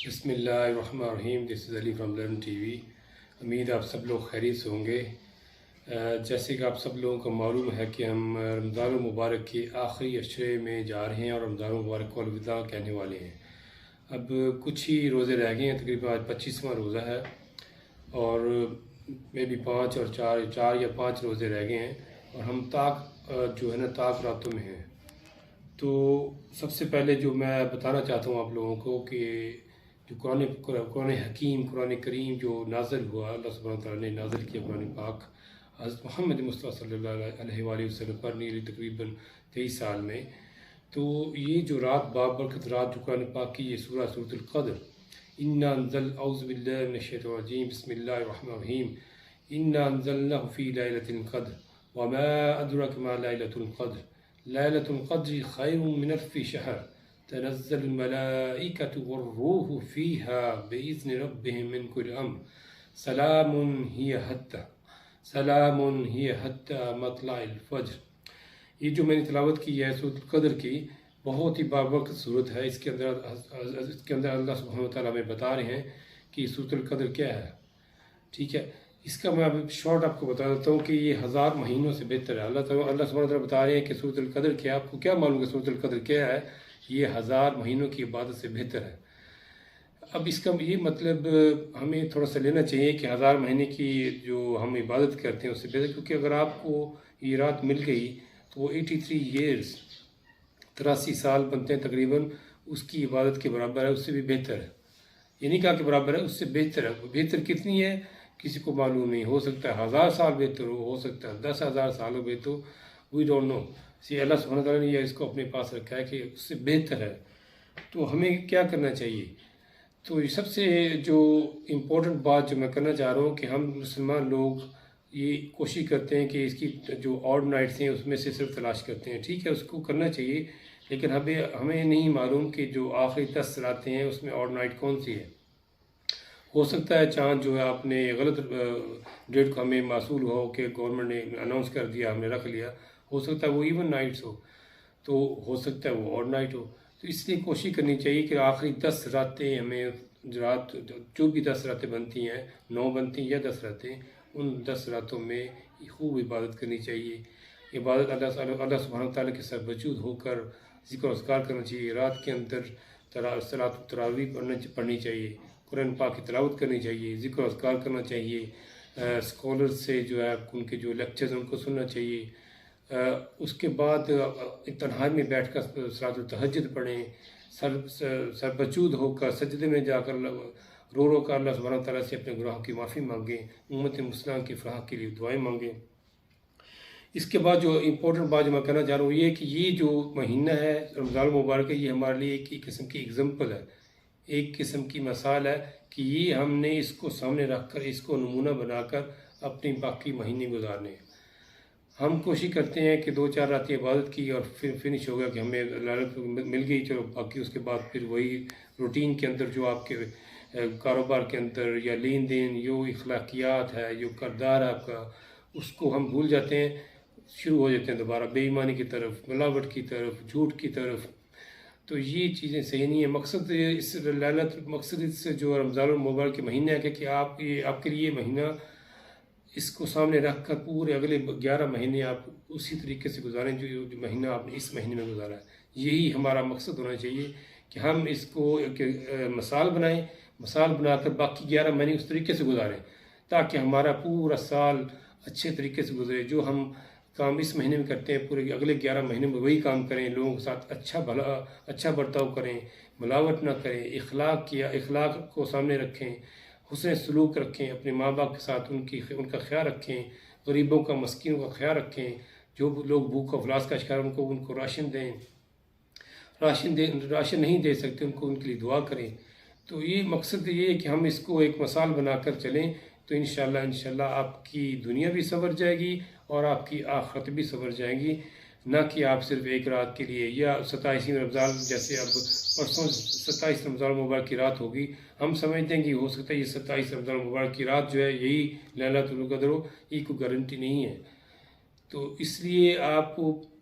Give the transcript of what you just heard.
بسم اللہ الرحمن الرحیم. دس از علی فرام لرن ٹی وی. امید آپ سب لوگ خیریت سے ہوں گے. جیسے کہ آپ سب لوگوں کو معلوم ہے کہ ہم رمضان المبارک کے آخری عشرے میں جا رہے ہیں اور رمضان المبارک کو الوداع کہنے والے ہیں. اب کچھ ہی روزے رہ گئے ہیں، تقریباً آج 25واں روزہ ہے اور میں بھی 5 اور 4 یا 5 روزے رہ گئے ہیں اور ہم جو ہے نا طاق راتوں میں ہیں. تو سب سے پہلے جو میں بتانا چاہتا ہوں آپ لوگوں کو کہ جو قرآن حکیم، قرآن کریم جو نازل ہوا، اللہ سبحانہ وتعالیٰ نے نازل کیا قرآن پاک حضرت محمد مصطفیٰ صلی اللہ علیہ وآلہ وسلم پر تقریباً 23 سال میں. تو یہ جو رات بابرکت رات جو قرآن پاک کی یہ سورۃ القدر، اعوذ باللہ من الشیطان الرجیم، بسم اللہ الرحمن الرحیم، انا انزلناہ فی لیلۃ القدر وما ادرک ما لیلۃ القدر لیلۃ القدر خیر من الف شہر تنزل الملائکۃ والروح فیہا بإذن ربہم من کل امر سلام ہی حتی مطلع الفجر. یہ جو میں نے تلاوت کی ہے سورۃ القدر کی، بہت ہی بابرکت صورت ہے. اس کے اندر اللہ سبحانہ وتعالیٰ ہمیں بتا رہے ہیں کہ سورۃ القدر کیا ہے. ٹھیک ہے، اس کا میں شارٹ آپ کو بتا دیتا ہوں کہ یہ 1000 مہینوں سے بہتر ہے. اللہ سبحانہ وتعالیٰ بتا رہے ہیں کہ سورۃ القدر کیا، آپ کو کیا معلوم کہ سورۃ القدر کیا ہے؟ یہ 1000 مہینوں کی عبادت سے بہتر ہے. اب اس کا یہ مطلب ہمیں تھوڑا سا لینا چاہیے کہ 1000 مہینے کی جو ہم عبادت کرتے ہیں اس سے بہتر، کیونکہ اگر آپ کو یہ رات مل گئی تو وہ 83 ایئرز 83 سال بنتے ہیں تقریباً، اس کی عبادت کے برابر ہے، اس سے بھی بہتر ہے. یہ نہیں کہا کہ برابر ہے، اس سے بہتر ہے. بہتر کتنی ہے کسی کو معلوم نہیں. ہو سکتا ہے 1000 سال بہتر ہو سکتا ہے 10,000 سال ہو بہتر، وی ڈونٹ نو. اللہ سبحانہ تعالیٰ نے یہ اس کو اپنے پاس رکھا ہے کہ اس سے بہتر ہے. تو ہمیں کیا کرنا چاہیے؟ تو یہ سب سے جو امپورٹنٹ بات جو میں کرنا چاہ رہا ہوں کہ ہم مسلمان لوگ یہ کوشش کرتے ہیں کہ اس کی جو آڈ نائٹس ہیں اس میں سے صرف تلاش کرتے ہیں. ٹھیک ہے، اس کو کرنا چاہیے، لیکن ہمیں نہیں معلوم کہ جو آخری 10 راتیں ہیں اس میں آڈ نائٹ کون سی ہے. ہو سکتا ہے چاند جو ہے آپ نے غلط ڈیٹ کو ہمیں موصول ہو کہ گورنمنٹ نے اناؤنس کر دیا، ہم نے رکھ لیا. ہو سکتا ہے وہ ایون نائٹس ہو، تو ہو سکتا ہے وہ آڈ نائٹ ہو. تو اس لیے کوشش کرنی چاہیے کہ آخری 10 راتیں ہمیں جو بھی 10 راتیں بنتی ہیں، 9 بنتی ہیں یا 10 راتیں، ان 10 راتوں میں خوب عبادت کرنی چاہیے. عبادت اللہ سبحانہ تعالیٰ کے ساتھ وجود ہو کر ذکر و اذکار کرنا چاہیے. رات کے اندر صلاۃ التراویح پڑھنی چاہیے، قرآن پاک کی تلاوت کرنی چاہیے، ذکر و اذکار کرنا چاہیے. اسکالر سے جو ہے ان کے جو لیکچرز ان کو سننا چاہیے. اس کے بعد تنہائی میں بیٹھ کر صلاۃ التہجد پڑھیں، سربجود ہو کر سجدے میں جا کر رو کر اللہ سبحانہ تعالیٰ سے اپنے گناہوں کی معافی مانگیں، امت مسلمہ کی فلاح کے لیے دعائیں مانگیں. اس کے بعد جو امپورٹنٹ بات جو میں کہنا چاہ رہا ہوں یہ ہے کہ یہ جو مہینہ ہے رمضان المبارک، یہ ہمارے لیے ایک قسم کی ایگزامپل ہے، ایک قسم کی مثال ہے کہ یہ ہم نے اس کو سامنے رکھ کر، اس کو نمونہ بنا کر اپنے باقی مہینے گزارنے ہیں. ہم کوشش کرتے ہیں کہ 2-4 راتیں عبادت کی اور پھر فنش ہو گیا کہ ہمیں لعنت مل گئی، چلو باقی اس کے بعد پھر وہی روٹین کے اندر جو آپ کے کاروبار کے اندر یا لین دین، جو اخلاقیات ہے، جو کردار ہے آپ کا، اس کو ہم بھول جاتے ہیں. شروع ہو جاتے ہیں دوبارہ بے ایمانی کی طرف، ملاوٹ کی طرف، جھوٹ کی طرف. تو یہ چیزیں صحیح نہیں ہیں. مقصد اس سے جو رمضان المبارک کے مہینے ہے کہ آپ کے لیے مہینہ اس کو سامنے رکھ کر پورے اگلے 11 مہینے آپ اسی طریقے سے گزاریں جو مہینہ آپ نے اس مہینے میں گزارا ہے. یہی ہمارا مقصد ہونا چاہیے کہ ہم اس کو ایک مثال بنا کر باقی 11 مہینے اس طریقے سے گزاریں تاکہ ہمارا پورا سال اچھے طریقے سے گزرے. جو ہم کام اس مہینے میں کرتے ہیں پورے اگلے 11 مہینے میں وہی کام کریں، لوگوں کے ساتھ اچھا برتاؤ کریں، ملاوٹ نہ کریں، اخلاق کو سامنے رکھیں، حسن سلوک رکھیں، اپنے ماں باپ کے ساتھ ان کا خیال رکھیں، غریبوں کا مسکینوں کا خیال رکھیں. جو لوگ بھوک افلاس کا شکار ان کو راشن دیں، راشن نہیں دے سکتے ان کے لیے دعا کریں. تو یہ مقصد یہ ہے کہ ہم اس کو ایک مثال بنا کر چلیں تو انشاءاللہ آپ کی دنیا بھی سنور جائے گی اور آپ کی آخرت بھی سنور جائے گی. نہ کہ آپ صرف ایک رات کے لیے یا 27 رمضان، جیسے اب پرسوں 27 رمضان مبارک کی رات ہوگی، ہم سمجھتے ہیں کہ ہو سکتا ہے یہ 27 رمضان مبارک کی رات جو ہے یہی لیلۃ القدر ہو. یہ کوئی گارنٹی نہیں ہے. تو اس لیے آپ